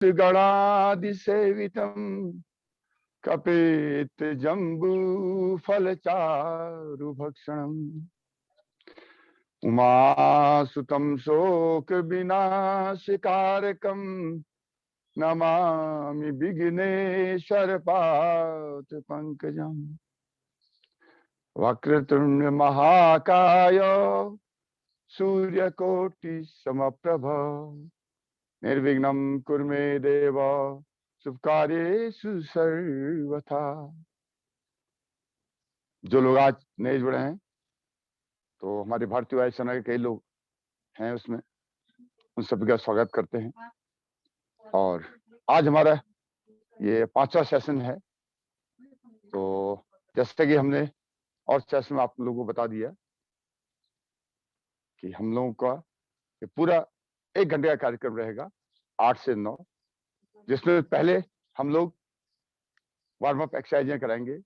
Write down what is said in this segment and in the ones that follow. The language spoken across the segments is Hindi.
गणादिसेवितम् कपेत जम्बू फलचारुभक्षणम् उमासुतं शोक विनाशकारकम् नमामि विघ्नेश्वर पात पंकजम् वक्रतुंड महाकाय सूर्यकोटि समप्रभ निर्विघ्नं कुरु मे देव शुभ कार्येषु सर्वथा। जो लोग आज नए जुड़े हैं तो हमारे भारतीय वायुसेना के कई लोग हैं उसमें, उन सभी का स्वागत करते हैं। और आज हमारा ये 5वां सेशन है। तो जैसे कि हमने और सेशन में आप लोगों को बता दिया कि हम लोगों का ये पूरा 1 घंटे का कार्यक्रम रहेगा 8 से 9, जिसमें पहले हम लोग वार्म अप एक्सरसाइजें कराएंगे,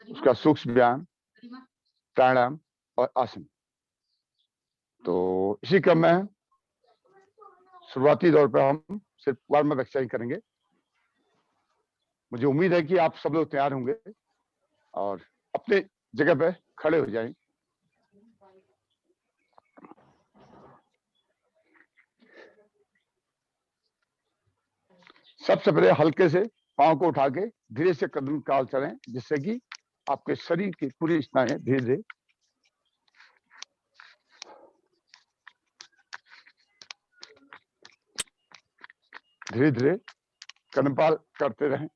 उसका सूक्ष्म व्यायाम, प्राणायाम और आसन। तो इसी क्रम में शुरुआती दौर पर हम सिर्फ वार्म अप एक्सरसाइज करेंगे। मुझे उम्मीद है कि आप सब लोग तैयार होंगे और अपने जगह पे खड़े हो जाएं। सबसे पहले हल्के से पांव को उठा के धीरे से कदम काल चलें, जिससे कि आपके शरीर की पूरी स्नायुएं धीरे धीरे कदम पाल करते रहें।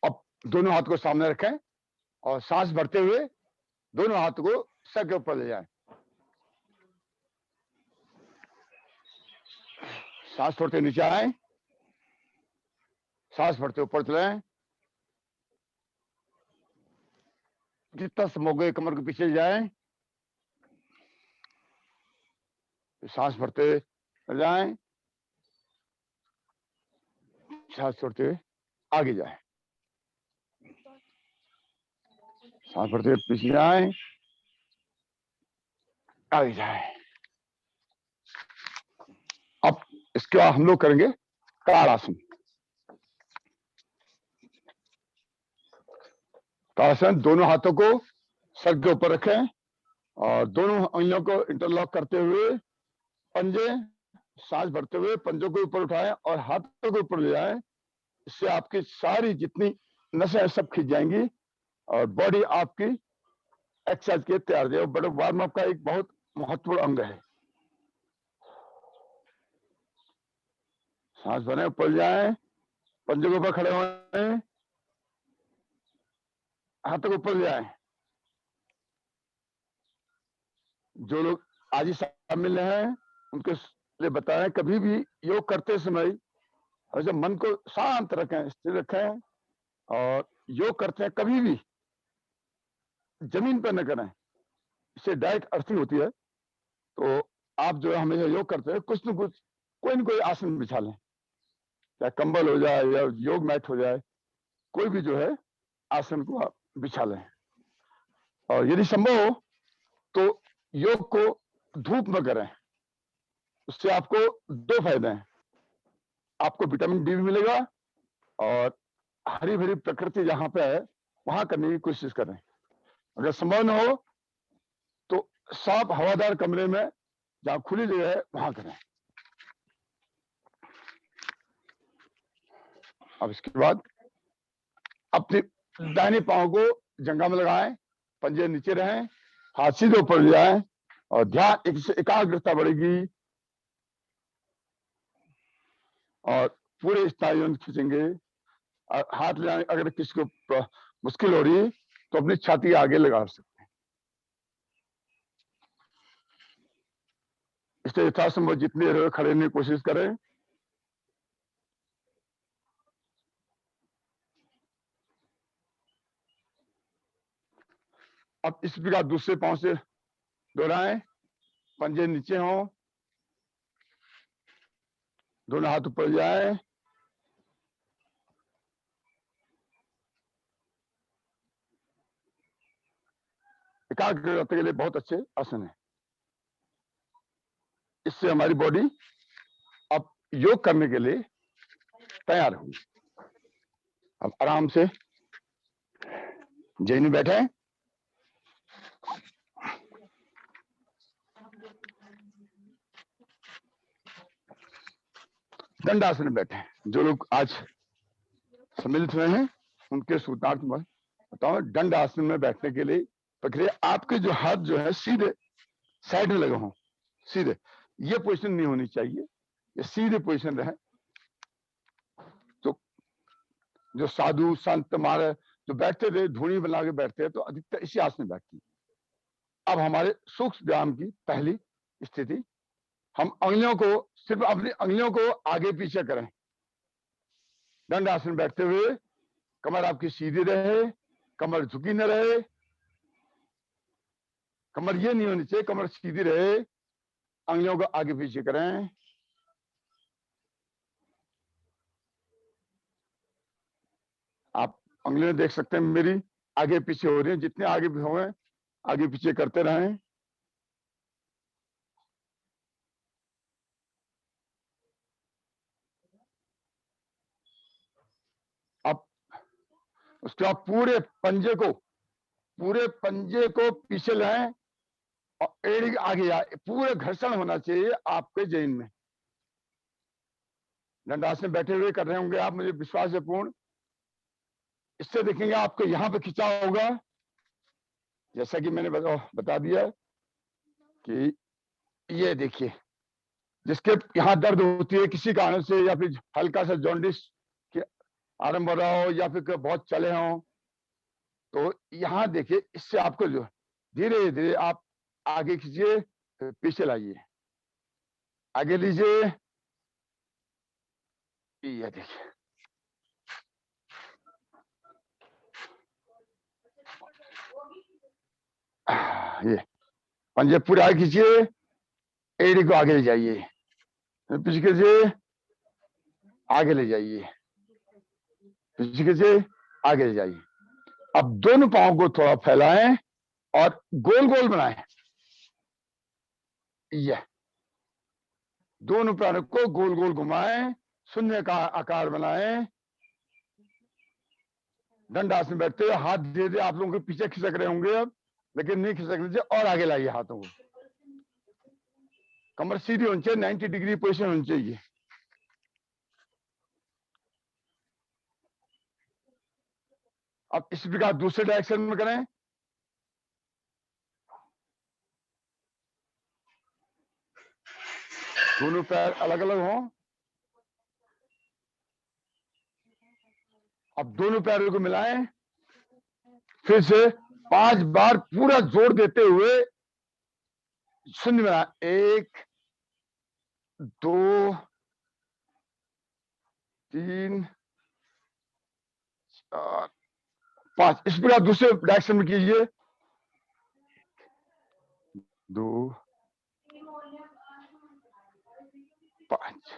अब दोनों हाथ को सामने रखें और सांस भरते हुए दोनों हाथ को सर के ऊपर ले जाएं। सांस छोड़ते नीचे आए, सांस भरते ऊपर चले। जितना समोगे कमर के पीछे जाए, सांस भरते जाएं, सांस छोड़ते हुए आगे जाए, सांस भरते हुए पीछे जाए, आगे जाए। अब इसके बाद हम लोग करेंगे ताड़ासन। ताड़ासन दोनों हाथों को सर के ऊपर रखें और दोनों उंगलियों को इंटरलॉक करते हुए पंजे, सांस भरते हुए पंजों को ऊपर उठाएं और हाथों को ऊपर ले जाएं। इससे आपकी सारी जितनी नसें सब खिंच जाएंगी और बॉडी आपकी एक्सरसाइज के तैयार है। बड़े वार्म अप का एक बहुत महत्वपूर्ण अंग है। सांस भरें, ऊपर जाएं, पंजों के ऊपर खड़े हों, हाथों को ऊपर ले आए। जो लोग आज ही शामिल हैं उनके लिए बताएं, कभी भी योग करते समय जब मन को शांत रखें, स्थिर रखें और योग करते हैं कभी भी जमीन पर न करें, इससे डायरेक्ट अर्थिंग होती है। तो आप जो है हमेशा योग करते हैं कुछ न कुछ कोई न कोई आसन बिछा लें, चाहे कंबल हो जाए या योग मैट हो जाए, कोई भी जो है आसन को आप बिछा लें। और यदि संभव हो तो योग को धूप में करें। उससे आपको 2 फायदे हैं, आपको विटामिन डी भी मिलेगा और हरी भरी प्रकृति जहां पे है वहां करने की कोशिश करें। अगर संभव न हो तो साफ हवादार कमरे में जहां खुली जगह है वहां करें। अब इसके बाद अपने दाहिने पांव को जंघा में लगाएं, पंजे नीचे रहें, हाथ सीधे ऊपर ले जाएं और ध्यान एकाग्रता बढ़ेगी और पूरे स्नायु खींचेंगे। हाथ ले जाने अगर किसी को मुश्किल हो रही तो अपनी छाती आगे लगा सकते हैं। इसलिए यथासंभव जितनी देर खड़े रहने की कोशिश करें। अब इस प्रकार दूसरे पांव से दोहराएं, पंजे नीचे हों, दोनों हाथ ऊपर जाए, एकाग्रता के लिए बहुत अच्छे आसन है। इससे हमारी बॉडी अब योग करने के लिए तैयार होगी। अब आराम से जैन में बैठे, दंडासन में बैठे। जो लोग आज सम्मिलित हुए हैं उनके सूत्रार्थ में बताओ, दंड आसन में बैठने के लिए प्रक्रिया, आपके जो हाथ जो है सीधे साइड में लगे हों, सीधे, ये पोजीशन नहीं होनी चाहिए, ये सीधे पोजीशन रहे। तो जो साधु संत हमारे जो बैठते थे धूनी बना के बैठते हैं, तो अधिकतर इसी आसन में बैठती है। अब हमारे सूक्ष्म व्यायाम की पहली स्थिति, हम अंगुलियों को, सिर्फ अपनी अंगुलियों को आगे पीछे करें। दंड आसन बैठते हुए कमर आपकी सीधी रहे, कमर झुकी न रहे, कमर ये नहीं होनी चाहिए, कमर सीधी रहे, अंगुलियों को आगे पीछे करें। आप अंगुलियां देख सकते हैं मेरी आगे पीछे हो रही हैं, जितने आगे भी हो आगे पीछे करते रहें। अब उसके बाद पूरे पंजे को पीछे लाएं और एड़ी आगे आए, पूरे घर्षण होना चाहिए आपके जैन में। दंडासन में बैठे हुए कर रहे होंगे आप, मुझे विश्वास है पूर्ण। इससे देखेंगे आपको यहां पे खिंचाव होगा, जैसा कि मैंने बता दिया कि ये देखिए, जिसके यहाँ दर्द होती है किसी कारण से, या फिर हल्का सा जॉन्डिस के आरंभ हो रहा हो, या फिर बहुत चले हों, तो यहाँ देखिए, इससे आपको जो धीरे धीरे आप आगे खींचिए, पीछे लाइए, आगे लीजिए, ये देखिए, ये पंजे पूरे आगे खींचिए, एड़ी को आगे ले जाइए, पीछे खींचिए, आगे ले जाइए, पीछे खींचिए, आगे ले जाइए। अब दोनों पांव को थोड़ा फैलाएं और गोल गोल बनाएं। यह दोनों पैरों को गोल गोल घुमाएं, शून्य का आकार बनाएं। दंडासन में बैठते हुए हाथ धीरे धीरे आप लोगों के पीछे खिसक रहे होंगे अब, लेकिन नहीं खिसक लीजिए, और आगे लाइए हाथों को, कमर सीधी होनी चाहिए, 90 डिग्री पोजिशन होनी चाहिए। अब इस प्रकार दूसरे डायरेक्शन में करें। दोनों पैर अलग अलग हों। अब दोनों पैरों को मिलाएं, फिर से 5 बार पूरा जोर देते हुए शून्य में, 1 2 3 4 5। इस प्रकार दूसरे डायरेक्शन में कीजिए, 2 5।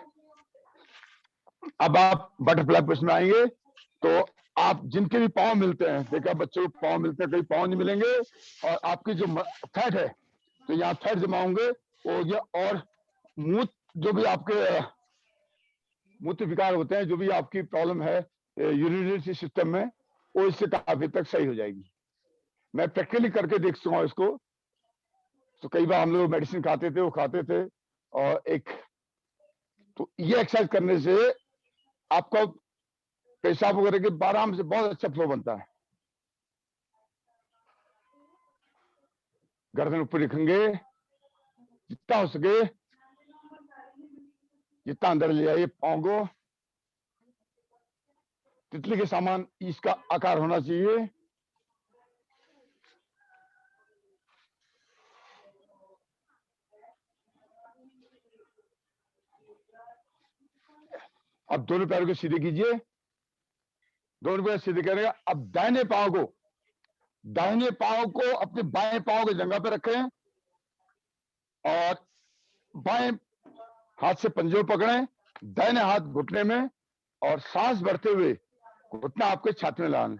अब आप बटरफ्लाई पोजिशन में आएंगे, तो आप जिनके भी पांव मिलते हैं, देखा बच्चों को पांव मिलते हैं, कई पांव नहीं मिलेंगे, और आपकी जो फैट है, तो यहाँ फैट जमा होंगे हो गया, और मूत्र जो भी आपके मूत्र विकार होते हैं, जो भी आपकी प्रॉब्लम है यूरिनरी सिस्टम में, वो इससे काफी तक सही हो जाएगी। मैं प्रैक्टिकली करके देख चुका हूँ इसको। तो कई बार हम लोग मेडिसिन खाते थे, वो खाते थे, और तो ये एक्सरसाइज करने से आपका पेशाब वगैरह के आराम से बहुत अच्छा फ्लो बनता है। गर्दन ऊपर रखेंगे, जितना हो सके जितना अंदर ले जाइए पांव को, तितली के सामान इसका आकार होना चाहिए। अब दोनों पैरों को सीधे कीजिए, दोनों पैर सीधे करेंगे। अब दाहिने पांव को अपने बाएं पांव की जगह पर रखें, और बाएं हाथ से पंजे पकड़ें, दाहिने हाथ घुटने में और सांस भरते हुए घुटना आपके छाती में लाना।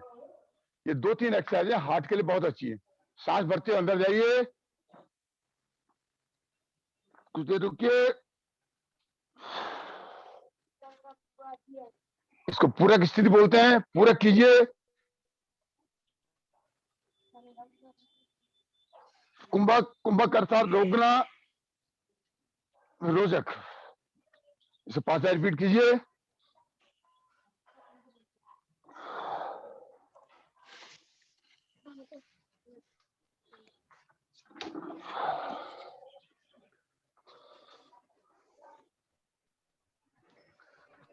ये 2-3 एक्सरसाइज है, हार्ट के लिए बहुत अच्छी है। सांस भरते हुए अंदर जाइए, कुछ देर रुकिए, इसको पूरक स्थिति बोलते हैं, पूरक कीजिए। कुंभक अर्थात रोकना, रोजक, इसे 5 बार रिपीट कीजिए।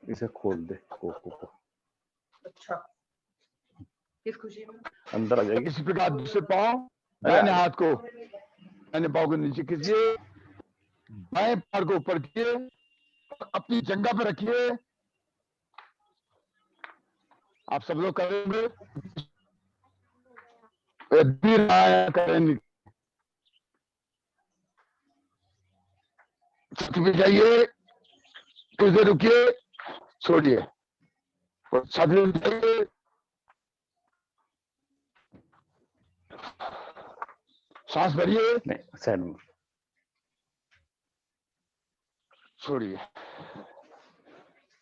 इसे खोल दे को। अच्छा, किस खुशी में? अंदर आ जाएगी। इसी प्रकार दूसरे पांव, दाहिने हाथ को दाहिने पांव को नीचे खींचिए, बाएं पैर को ऊपर कीजिए, अपनी जंघा पर रखिए। आप सब लोग करेंगे, करेंगे। छाती पे जाइए, कुछ देर रुकिए, छोड़िए, छाती पे जाइए, सांस भरिए, नहीं साइड में, छोड़िए,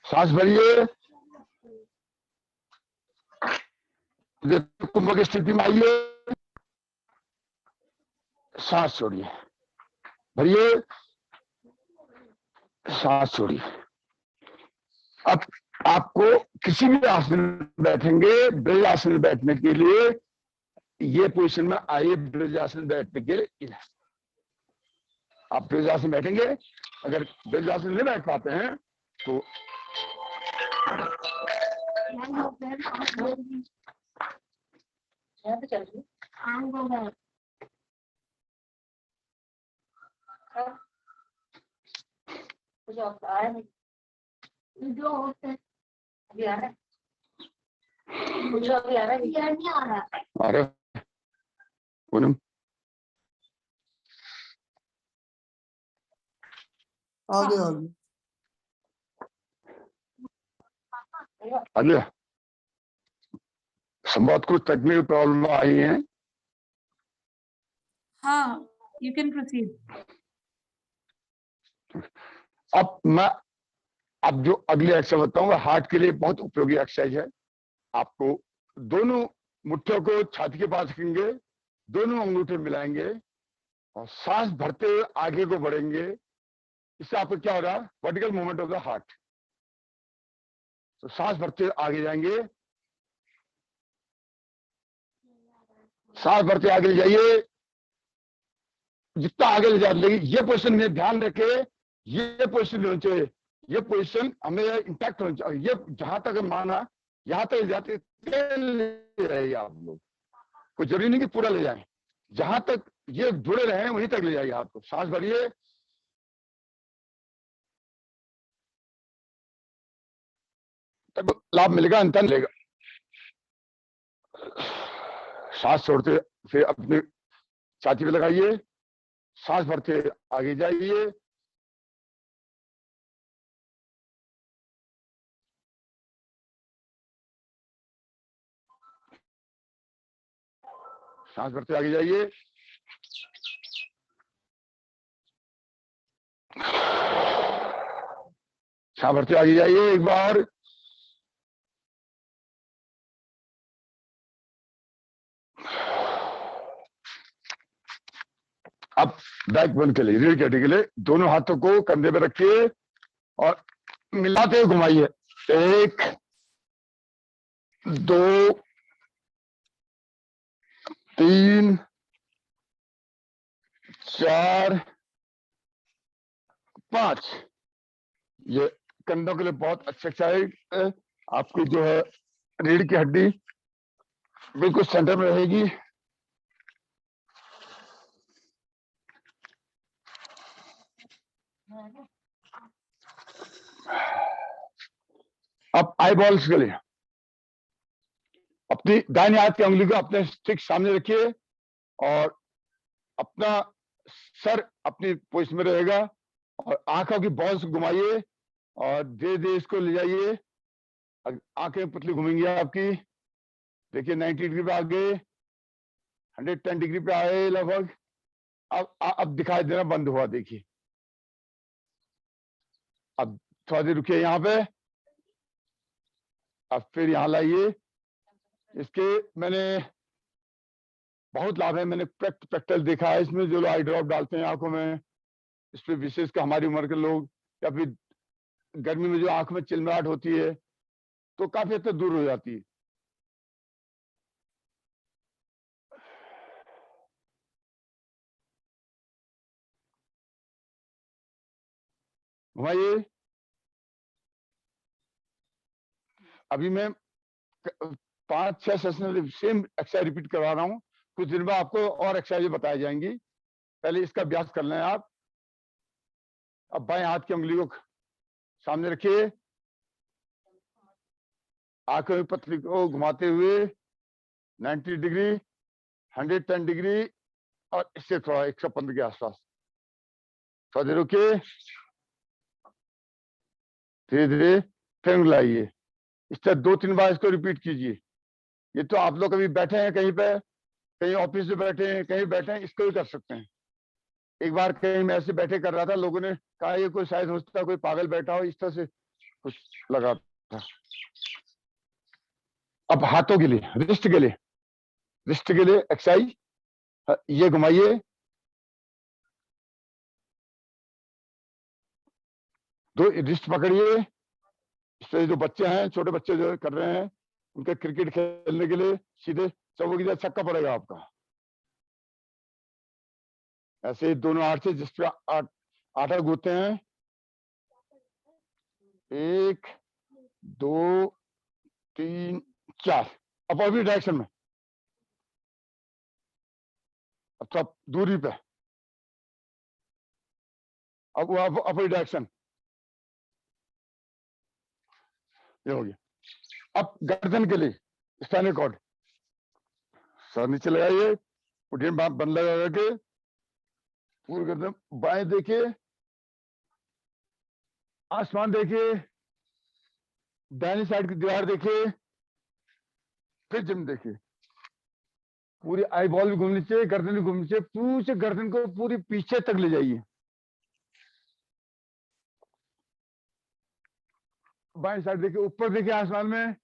सांस भरिए, कुंभ की स्थिति में आइए, सांस छोड़िए, भरिए, सांस छोड़िए। अब आपको किसी भी आसन में बैठेंगे, ब्रज आसन में बैठने के लिए ये पोजीशन में आइए। ब्रज आसन बैठने के लिए आप ब्रज आसन बैठेंगे। अगर ब्रज आसन नहीं बैठ पाते हैं तो अरे पूनम आगे अगले संभवत कुछ टेक्निकल प्रॉब्लम आई है। हाँ, you can proceed. अब जो अगली एक्सरसाइज बताऊंगा हार्ट के लिए बहुत उपयोगी एक्सरसाइज है। आपको दोनों मुट्ठियों को छाती के पास रखेंगे, दोनों अंगूठे मिलाएंगे और सांस भरते हुए आगे को बढ़ेंगे। इससे आपको क्या हो रहा है? Vertical movement of the heart. तो सांस भरते हुए आगे जाएंगे, सांस भरते आगे ले जाइए, जितना आगे ले जाएंगे। ये पोजीशन में ध्यान रखे, ये पोजीशन होनी चाहिए, ये पोजीशन हमें इंटैक्ट होनी चाहिए। ये जहां तक माना यहां तक जाते ले जाइए आप लोग, कोई जरूरी नहीं कि पूरा ले जाएं, जहां तक ये जुड़े रहे वहीं तक ले जाइए आपको। सांस भरिए, तब लाभ मिलेगा, अंतर मिलेगा। सांस छोड़ते फिर अपनी छाती पे लगाइए, सांस भरते आगे जाइए, सांस भरते आगे जाइए, सांस भरते आगे जाइए एक बार, अब बैक बोन के लिए, रीढ़ की हड्डी के लिए दोनों हाथों को कंधे पे रखिए और मिलाते हुए घुमाइए। 1 2 3 4 5। ये कंधों के लिए बहुत अच्छा एक्सरसाइज है। आपकी जो है रीढ़ की हड्डी बिल्कुल सेंटर में रहेगी। अब आई बॉल्स के लिए अपनी दाहिने हाथ की उंगली को अपने ठीक सामने रखिए और अपना सर अपनी पोजीशन में रहेगा और आंखों की बॉल्स घुमाइए और धीरे धीरे इसको ले जाइए, आंखें पतली घूमेंगी आपकी। देखिए 90 डिग्री पे आगे, 110 डिग्री पे आए लगभग। अब दिखाई देना बंद हुआ, देखिए। अब थोड़ा देर रुकिए यहाँ पे, अब फिर यहाँ लाइए। इसके मैंने बहुत लाभ है, मैंने प्रैक्टिकल देखा है इसमें। जो लोग आई ड्रॉप डालते हैं आंखों में, इस पे विशेषकर हमारी उम्र के लोग, या फिर गर्मी में जो आंख में चिलमिलाहट होती है, तो काफी हद तक दूर हो जाती है। घुमाइए। अभी मैं 5-6 सेशन सेम एक्सरसाइज रिपीट करवा रहा हूँ। कुछ दिन बाद आपको और एक्सरसाइज बताई जाएंगी, पहले इसका अभ्यास कर लें आप। अब बाएं हाथ की उंगली को सामने रखिए, आंखों में पतली को घुमाते हुए 90 डिग्री, 110 डिग्री, और इससे थोड़ा 115 के आसपास। थोड़ा देर रुकिए, धीरे धीरे फिर लाइए। इस तरह 2-3 बार इसको रिपीट कीजिए। ये तो आप लोग कभी बैठे हैं कहीं पे, कहीं ऑफिस में बैठे हैं, कहीं बैठे हैं, इसको भी कर सकते हैं। एक बार कहीं मैं ऐसे बैठे कर रहा था, लोगों ने कहा ये कोई शायद हो सकता है कोई पागल बैठा हो, इस तरह से कुछ लगा था। अब हाथों के लिए, रिस्ट के लिए एक्सरसाइज, ये घुमाइए। दो रिस्ट पकड़िए। इससे जो बच्चे हैं, छोटे बच्चे जो कर रहे हैं, उनके क्रिकेट खेलने के लिए सीधे चौके की जगह छक्का पड़ेगा आपका। ऐसे दोनों हाथ से जिस पे आटा गूंथते हैं, 1 2 3 4, अपोजिट डायरेक्शन में। अब तो दूरी पे, अब वो अपोजिट डायरेक्शन, ये हो गया। अब गर्दन के लिए स्पाइनल कॉर्ड, सर नीचे लगाइए, पुटिन बंद लगा के पूरी गर्दन। बाएं देखिए, आसमान देखिए, दाहिनी साइड की दीवार देखिए, फिर जिम देखिए। पूरी आई बॉल भी घूमनी चाहिए, गर्दन भी घूमनी चाहिए। पूरे गर्दन को पूरी पीछे तक ले जाइए। बाएं साइड देखिए, ऊपर देखिए आसमान में,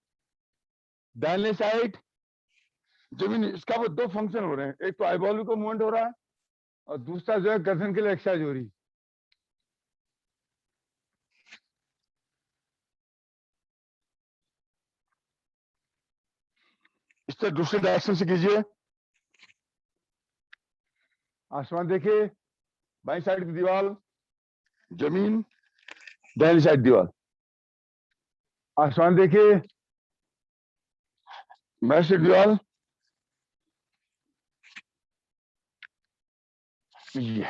दाहिने साइड जमीन। इसका वो 2 फंक्शन हो रहे हैं, एक तो आई बॉल को मूवमेंट हो रहा है, और दूसरा जो है गर्दन के लिए एक्सरसाइज हो रही है। इससे दूसरे डायरेक्शन से कीजिए। आसमान देखिए, बाईं साइड की दीवार जमीन, दाहिनी साइड दीवार। आसमान देखिए, बाईं साइड दीवार, ये।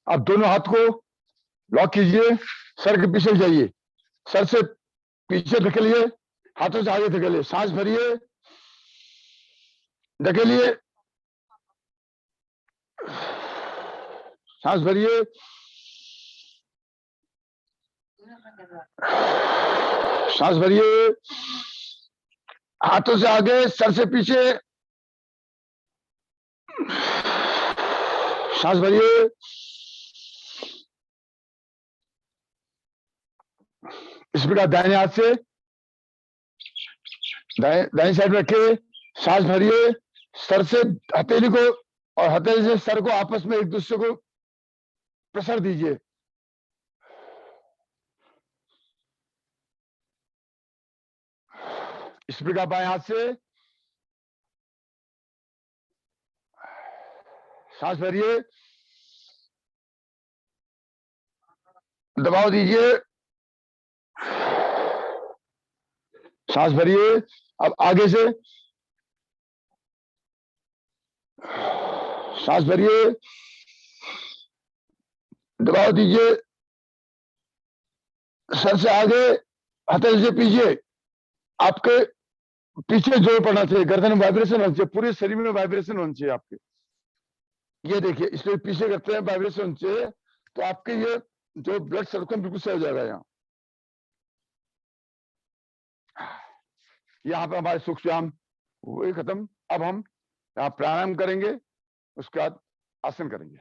अब दोनों हाथ को लॉक कीजिए, सर के पीछे जाइए, सर से पीछे धकेलिए, हाथों से आगे धकेलिए। सांस भरिए, धकेलिए, सांस भरिए, सांस भरिए, हाथों से आगे, सर से पीछे, सांस भरिए। इस प्रकार दाहिने हाथ से दाहिनी साइड में रखिए, सांस भरिए, सर से हथेली को और हथेली से सर को आपस में एक दूसरे को प्रेशर दीजिए। इस प्रकार बाएं हाथ से सांस भरिए, दबाव दीजिए, सांस भरिए। अब आगे से सांस भरिए, दबाव दीजिए, सर से आगे, हथेली से पीछे। आपके पीछे जोर पड़ना चाहिए, गर्दन में वाइब्रेशन होना चाहिए, पूरे शरीर में वाइब्रेशन होना चाहिए आपके। ये देखिए, इसलिए पीछे करते हैं, वाइब्रेशन होना चाहिए, तो आपके ये जो ब्लड सर्कुलेशन बिल्कुल सही हो जाएगा। यहाँ पे हमारे सुख व्यायाम हुए खत्म। अब हम यहाँ प्राणायाम करेंगे, उसके बाद आसन करेंगे।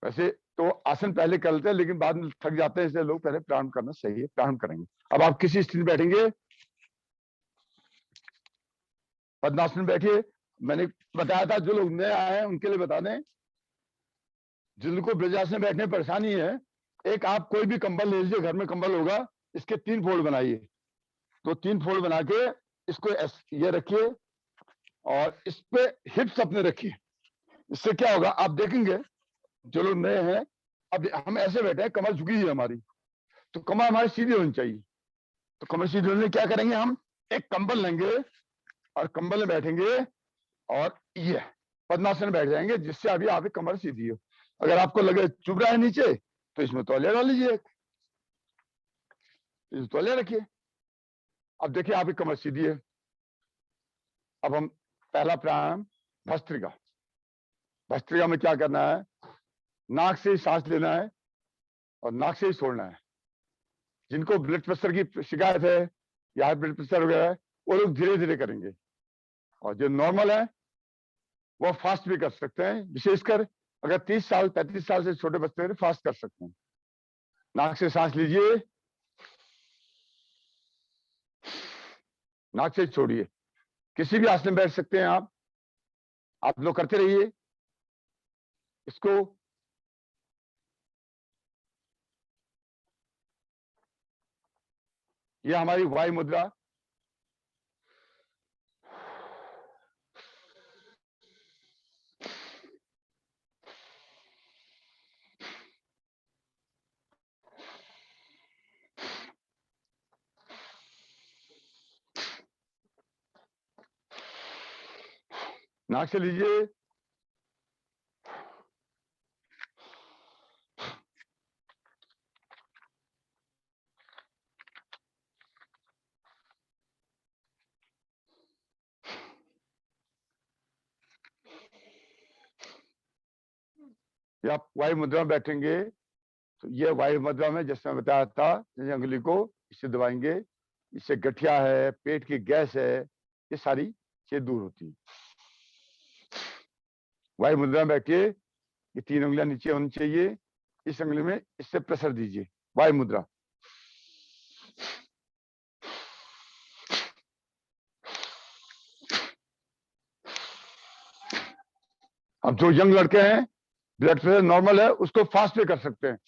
वैसे तो आसन पहले कर लेते हैं, लेकिन बाद में थक जाते हैं, इसलिए लोग पहले प्राणायाम करना सही है। प्राणायाम करेंगे। अब आप किसी स्थिति में बैठेंगे, पद्मासन में बैठिए। मैंने बताया था, जो लोग नए आए हैं उनके लिए बता दें, जिनको ब्रजासन में बैठने में परेशानी है, एक आप कोई भी कंबल ले लीजिए, घर में कंबल होगा, इसके 3 फोल्ड बनाइए। तो 3 फोल्ड बना के इसको ये रखिए और इस पे हिप्स अपने रखिए। इससे क्या होगा, आप देखेंगे जो लोग नए हैं, अब हम ऐसे बैठे हैं, कमर झुकी है हमारी, तो कमर हमारी सीधी होनी चाहिए। तो कमर सीधी होने क्या करेंगे, हम एक कंबल लेंगे और कंबल में बैठेंगे और ये पद्मासन में बैठ जाएंगे, जिससे अभी आपकी कमर सीधी हो। अगर आपको लगे चुभ रहा है नीचे, तो इसमें तौलिया डाल लीजिए, तौलिया रखिए। अब देखिए आपकी कमर सीधी है। अब हम पहला प्राणायाम भस्त्रिका। भस्त्रिका में क्या करना है, नाक से सांस लेना है और नाक से ही छोड़ना है। जिनको ब्लड प्रेशर की शिकायत है या हाई ब्लड प्रेशर वगैरह है, वो लोग धीरे धीरे करेंगे, और जो नॉर्मल है वो फास्ट भी कर सकते हैं। विशेषकर अगर 30 साल 35 साल से छोटे बच्चे हैं, फास्ट कर सकते हैं। नाक से सांस लीजिए, नाक से छोड़िए। किसी भी आसन में बैठ सकते हैं आप लोग करते रहिए इसको। ये हमारी वायु मुद्रा। नाक से लीजिए, या आप वायु मुद्रा में बैठेंगे, तो ये वायु मुद्रा में जैसे मैं बताया था, अंगुली को इससे दबाएंगे, इससे गठिया है, पेट की गैस है, ये सारी चीजें दूर होती है। वायु मुद्रा में बैठिए, ये 3 उंगलियां नीचे होनी चाहिए। इस उंगली में इससे प्रेशर दीजिए, वायु मुद्रा। अब जो यंग लड़के हैं, ब्लड प्रेशर नॉर्मल है, उसको फास्ट पे कर सकते हैं।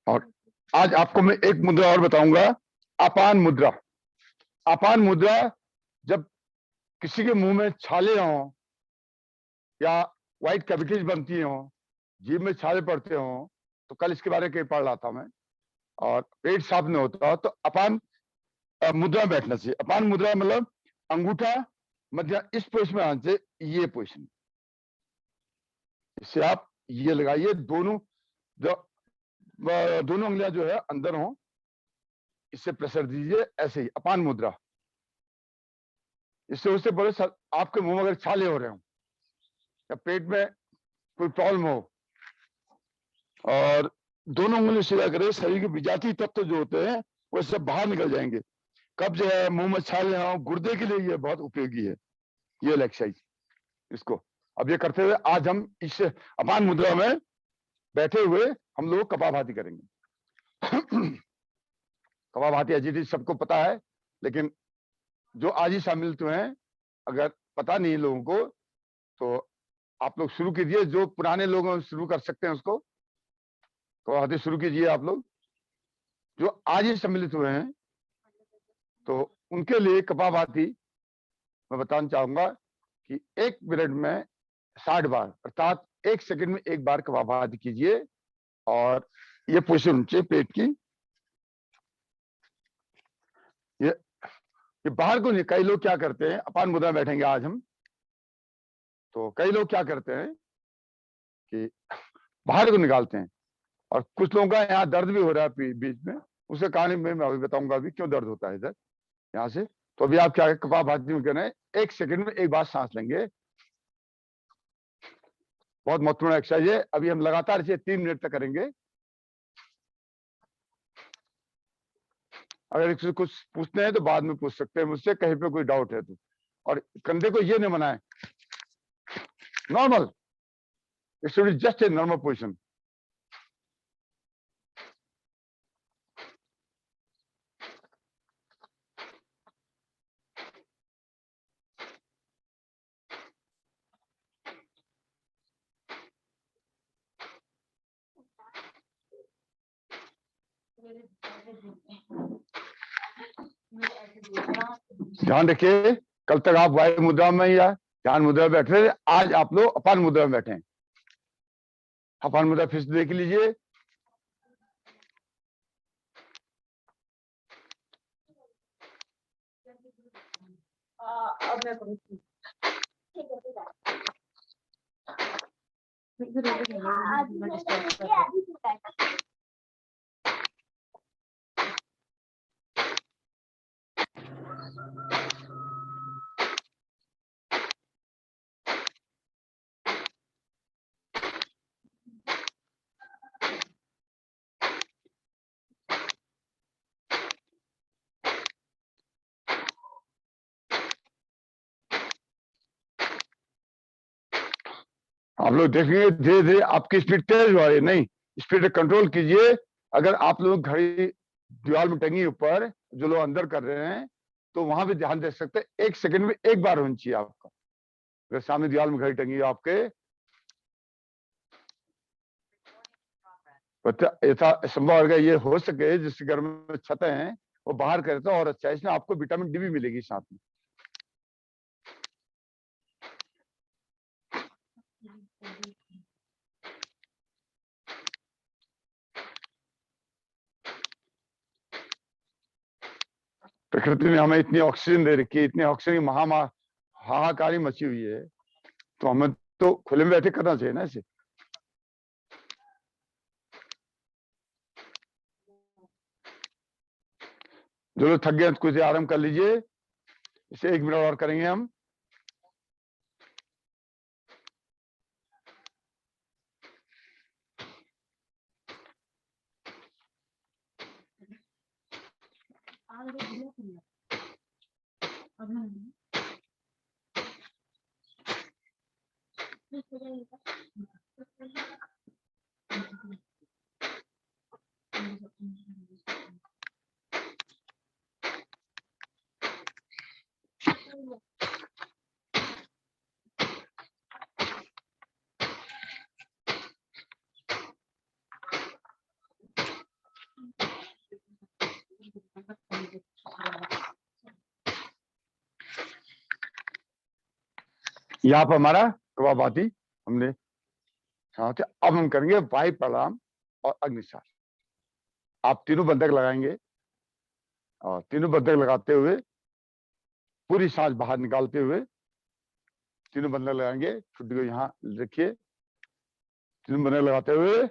और आज आपको मैं एक मुद्रा और बताऊंगा, अपान मुद्रा। अपान मुद्रा, जब किसी के मुंह में छाले हों या व्हाइट कैविटीज बनती हों, जीभ में छाले पड़ते हों, तो कल इसके बारे में पढ़ रहा था मैं, और पेट साफ नहीं होता, तो अपान मुद्रा में बैठना चाहिए। अपान मुद्रा मतलब अंगूठा मध्य इस पोजिशन में आना चाहिए, ये पोजिशन। इससे आप ये लगाइए, दोनों उंगलियां जो है अंदर हो, इससे प्रेशर दीजिए, ऐसे ही अपान मुद्रा। इससे उससे बोले आपके मुंह में अगर छाले हो रहे हो या पेट में कोई प्रॉब्लम हो, और दोनों उंगली सीधा करे, शरीर के विजातीय तत्व जो होते हैं वो सब बाहर निकल जाएंगे। कब्ज है, मुंह में छाले हो, गुर्दे के लिए ये बहुत उपयोगी है, ये एक्सरसाइज इसको। अब ये करते हुए आज हम इस अपान मुद्रा में बैठे हुए हम लोग कपालभाति करेंगे। कपालभाति एजिटी सबको पता है, लेकिन जो आज ही सम्मिलित हुए हैं, अगर पता नहीं लोगों को, तो आप लोग शुरू कीजिए। जो पुराने लोग शुरू कर सकते हैं उसको कपालभाति शुरू कीजिए। आप लोग जो आज ही सम्मिलित हुए हैं, तो उनके लिए कपालभाति मैं बताना चाहूंगा कि 1 मिनट में 60 बार, अर्थात 1 सेकंड में 1 बार कपालभाति कीजिए। और ये पोजीशन नीचे पेट की, ये बाहर को नहीं। कई लोग क्या करते हैं, अपान मुद्रा में बैठेंगे आज हम, तो कई लोग क्या करते हैं कि बाहर को निकालते हैं। और कुछ लोगों का यहाँ दर्द भी हो रहा है बीच में, उसका कहानी मैं अभी बताऊंगा अभी क्यों दर्द होता है इधर यहाँ से। तो अभी आप क्या कपालभाति में करना है, 1 सेकंड में एक बार सांस लेंगे, बहुत महत्वपूर्ण एक्सरसाइज है। अभी हम लगातार इसे 3 मिनट तक करेंगे। अगर किसी कुछ पूछते हैं तो बाद में पूछ सकते हैं मुझसे, कहीं पे कोई डाउट है तो। और कंधे को ये नहीं बनाए, normal, it should be just a normal position. ध्यान रखिए, कल तक आप वायु मुद्रा में या ध्यान मुद्रा में बैठे थे, आज आप लोग अपान मुद्रा में बैठे हैं। अपान मुद्रा फिर से देख लीजिए। अब मैं करूँगी। आप लोग देखेंगे धीरे धीरे आपकी स्पीड तेज हो रही है, नहीं, स्पीड कंट्रोल कीजिए। अगर आप लोग घड़ी दीवार में टंगी ऊपर, जो लोग अंदर कर रहे हैं, तो वहां भी ध्यान दे सकते हैं। 1 सेकंड में एक बार होनी चाहिए आपका। अगर सामने दीवार में घड़ी टंगी है आपके, यथा संभव अगर ये हो सके जिसके घर में छतें हैं वो बाहर करे तो और अच्छा है, इसमें आपको विटामिन डी भी मिलेगी साथ में। प्रकृति ने हमें इतनी ऑक्सीजन दे रखी है, इतनी ऑक्सीजन की हाहाकारी मची हुई है, तो हमें तो खुले में बैठे करना चाहिए ना इसे। जो लोग थक गए कुछ आराम कर लीजिए, इसे 1 मिनट और करेंगे हम। यहाँ पर हमारा कपालभाति हमने, हाँ, अब हम करेंगे वायु प्राणायाम और अग्निसार। आप तीनों बंधक लगाएंगे और तीनों बंधक लगाते हुए पूरी सांस बाहर निकालते हुए तीनों बंधक लगाएंगे। छुट्टी को यहाँ रखिए, तीनों बंधक लगाते हुए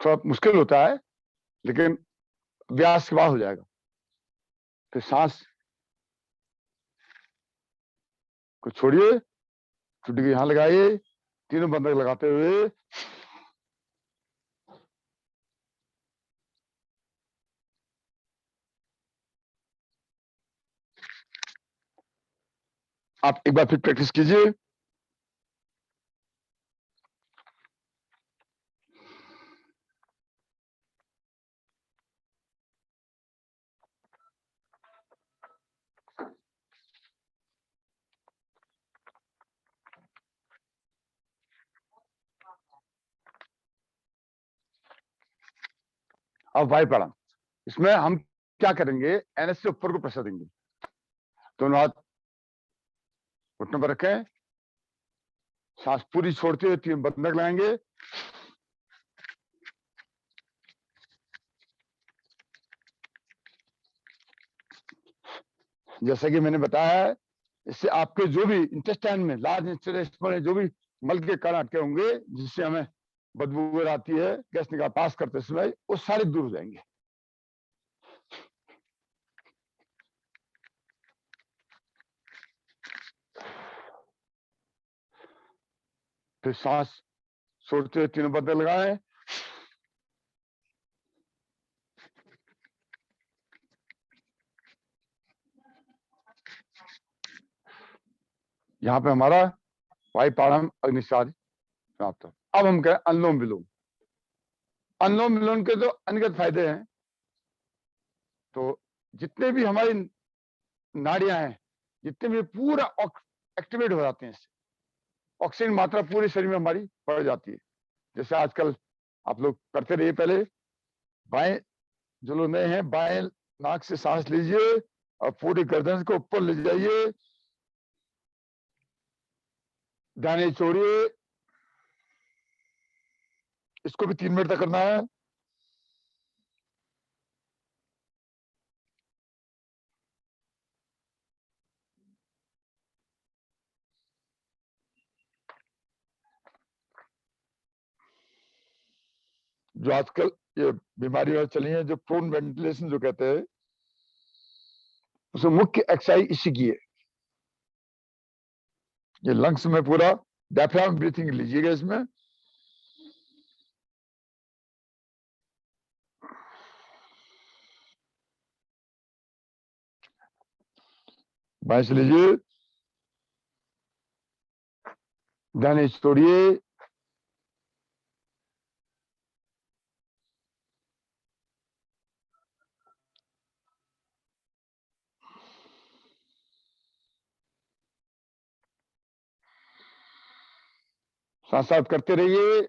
थोड़ा मुश्किल होता है लेकिन अभ्यास के बाद हो जाएगा। फिर सांस को छोड़िए, छुट्टी को यहाँ लगाइए, तीनों बंधक लगाते हुए आप एक बार फिर प्रैक्टिस कीजिए। अब वायु प्राणायाम, इसमें हम क्या करेंगे, एनएस से ऊपर को प्रेशर देंगे। दोनों हाथ घुटने पर रखें, सांस पूरी छोड़ते हुए तीन बंधक लगाएंगे। जैसा कि मैंने बताया है, इससे आपके जो भी इंटेस्टाइन में, लार्ज इंटेस्टाइन में जो भी मल के कण अटके होंगे जिससे हमें बदबू आती है गैस निकाल पास करते समय, वो सारे दूर हो जाएंगे। फिर सांस छोड़ते हुए 3 बदले लगाएं। यहाँ पे हमारा वायुपारम अग्निसार समाप्त। अब हम कहें अनुलोम विलोम। अनुलोम विलोम के तो अनगिनत फायदे हैं। तो जितने भी हमारी नाड़ियां हैं, जितने भी पूरा एक्टिवेट हो जाते हैं, इससे ऑक्सीजन मात्रा पूरे शरीर में हमारी बढ़ जाती है। जैसे आजकल आप लोग करते रहिए, पहले बाएं, जो लोग नए हैं, बाएं नाक से सांस लीजिए और पूरी गर्दन को ऊपर ले जाइए, दाने छोड़िए। इसको भी 3 मिनट तक करना है। जो आजकल ये बीमारियां चली हैं, जो प्रोन वेंटिलेशन जो कहते हैं, उसमें मुख्य एक्सरसाइज इसी की है। ये लंग्स में पूरा डायफ्राम ब्रीथिंग लीजिएगा। इसमें बाएं से लीजिए, दाने छोड़िए, साथ साथ करते रहिए।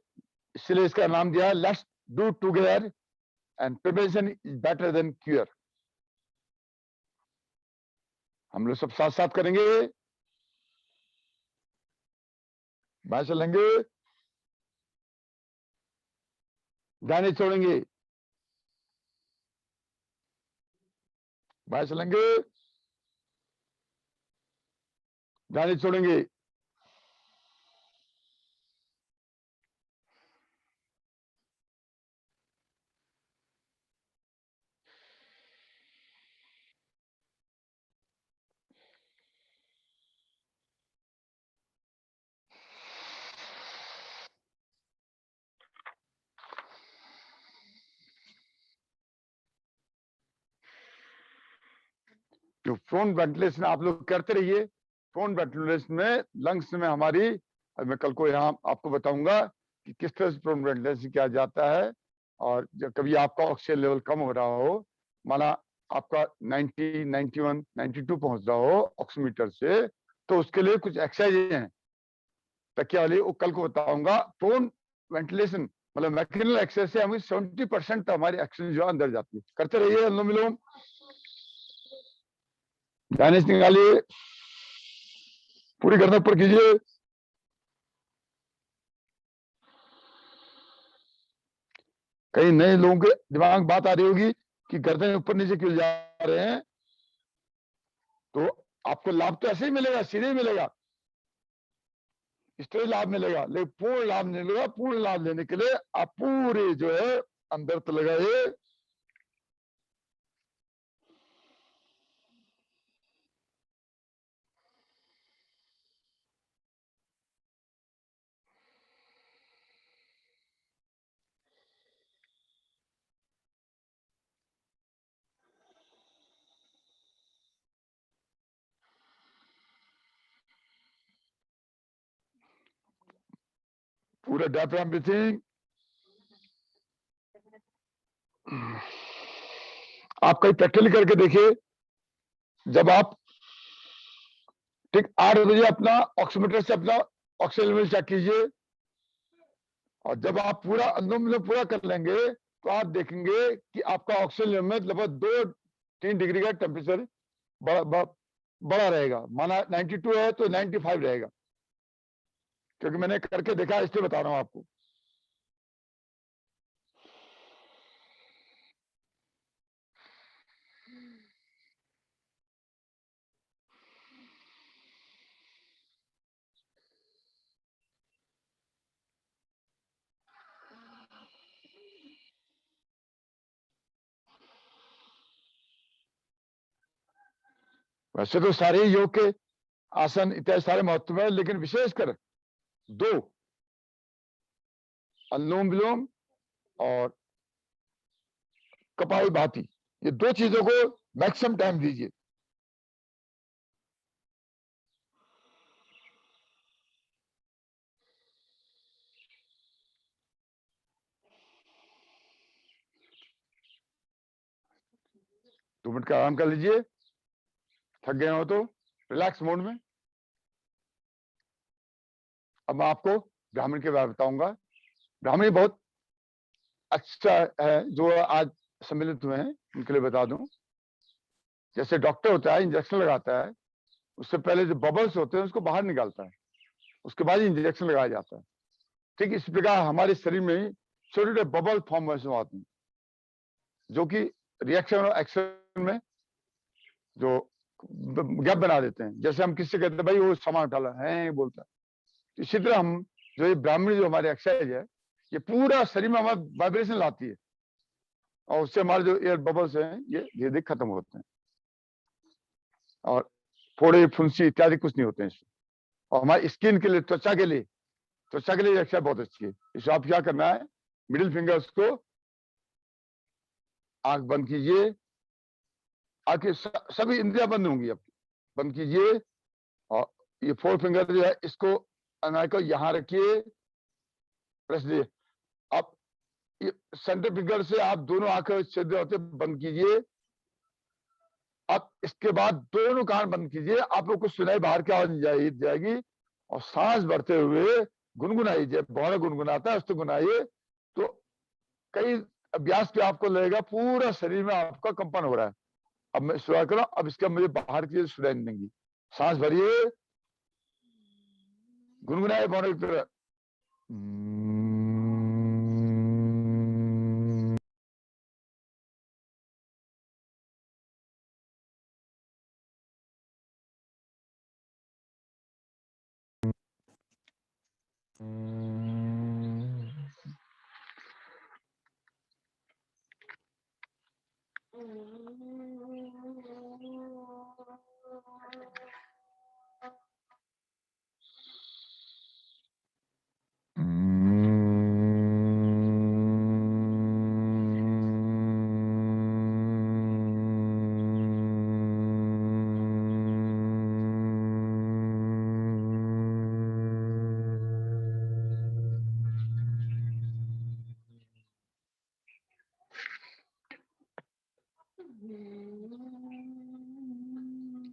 इसलिए इसका नाम दिया, let's do together and prevention is better than cure. हम लोग सब साथ साथ करेंगे। बाएं से लेंगे, दाने छोड़ेंगे, बाएं से लेंगे, दाने छोड़ेंगे। जो फ्रंट वेंटिलेशन आप लोग करते रहिए। फ्रंट वेंटिलेशन में लंग्स में हमारी, मैं कल को यहाँ आपको बताऊंगा कि किस तरह से फ्रंट वेंटिलेशन किया जाता है। और जब कभी आपका ऑक्सीजन लेवल कम हो रहा हो, माना आपका 90, 91, 92 पहुंच रहा हो ऑक्सीमीटर से, तो उसके लिए कुछ एक्सरसाइज हैं तकिया वाली, वो कल को बताऊंगा। फ्रंट वेंटिलेशन मतलब मैकेनिकल एक्सरसाइज से हमें 70% हमारी ऑक्सीजन जो अंदर जाती है। करते रहिए अनुलोम विलोम। दाने से निकालिए, पूरी गर्दन ऊपर कीजिए। कई नए लोगों के दिमाग में बात आ रही होगी कि गर्दन ऊपर नीचे क्यों जा रहे हैं। तो आपको लाभ तो ऐसे ही मिलेगा, सीधे ही मिलेगा, इस तरह लाभ मिलेगा, लेकिन पूर्ण लाभ नहीं मिलेगा। पूर्ण लाभ लेने के लिए आप पूरे जो है अंदर तो लगाइए। पूरा डायफ्राम ब्रीथिंग। आप कहीं प्रैक्टिकली करके देखिए। जब आप ठीक 8 बजे अपना ऑक्सीमीटर से अपना ऑक्सीजन लेवल चेक कीजिए, और जब आप पूरा अनुलोम विलोम पूरा कर लेंगे, तो आप देखेंगे कि आपका ऑक्सीजन लेवल में लगभग 2-3 डिग्री का टेम्परेचर बड़ा रहेगा। माना 92 है तो 95 रहेगा, क्योंकि मैंने करके देखा, इसलिए बता रहा हूं आपको। वैसे तो सारे योग के आसन इत्यादि सारे महत्व है, लेकिन विशेषकर 2, अनुलोम विलोम और कपालभाति, ये 2 चीजों को मैक्सिमम टाइम दीजिए। दो मिनट का आराम कर लीजिए, थक गए हो तो रिलैक्स मोड में। अब मैं आपको ब्राह्मण के बारे में बताऊंगा। ब्राह्मणी बहुत अच्छा है जो आज सम्मिलित हुए हैं, उनके लिए बता दूं। जैसे डॉक्टर होता है, इंजेक्शन लगाता है, उससे पहले जो बबल्स होते हैं उसको बाहर निकालता है, उसके बाद इंजेक्शन लगाया जाता है। ठीक इस प्रकार हमारे शरीर में ही छोटे छोटे बबल फॉर्म वैसे होते हैं, जो कि रिएक्शन और एक्शन में जो गैप बना देते हैं। जैसे हम किससे कहते हैं भाई वो सामान उठा ला है बोलता है, इसी तरह हम जो ये ब्राह्मणी जो हमारी एक्सरसाइज है, ये पूरा शरीर में हमारा वाइब्रेशन लाती है, और उससे हमारे जो एयर बबल्स हैं ये धीरे धीरे खत्म होते हैं, और फोड़े फुंसी इत्यादि कुछ नहीं होते हैं इसमें। और हमारी स्किन के लिए, त्वचा के लिए एक्सरसाइज बहुत अच्छी है। इसको आप क्या करना है, मिडिल फिंगर्स को आंख बंद कीजिए, आंखें सभी इंद्रियां बंद होंगी, अब बंद कीजिए, और ये 4 फिंगर जो है इसको अनार को यहां रखिए, प्रेस दिए। अब ये सेंटर फिंगर से आप दोनों आंखें सीधे होते बंद कीजिए। अब इसके बाद दोनों कान बंद कीजिए, आप लोग को सुनाई बाहर की आवाज जाएगी, और सांस भरते हुए गुनगुनाइए, जब बहुत गुनगुनाता है उसको गुनाइए, तो कई अभ्यास पे आपको लगेगा पूरा शरीर में आपका कंपन हो रहा है। अब मैं शुरुआत करूं, अब इसका मुझे बाहर की सुनाई देंगी। सांस भरिए, गुनगुनाइए बहुत की तरह।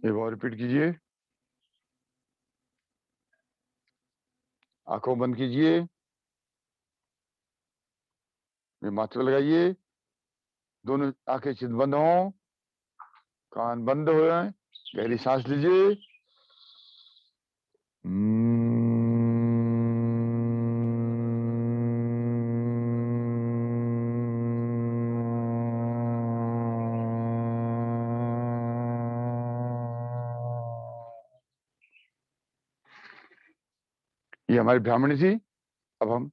एक बार रिपीट कीजिए, आंखों बंद कीजिए, माथे पे लगाइए, दोनों आंखें चित बंद हो, कान बंद हो जाए, गहरी सांस लीजिए। ये हमारी ब्राह्मणी थी। अब हम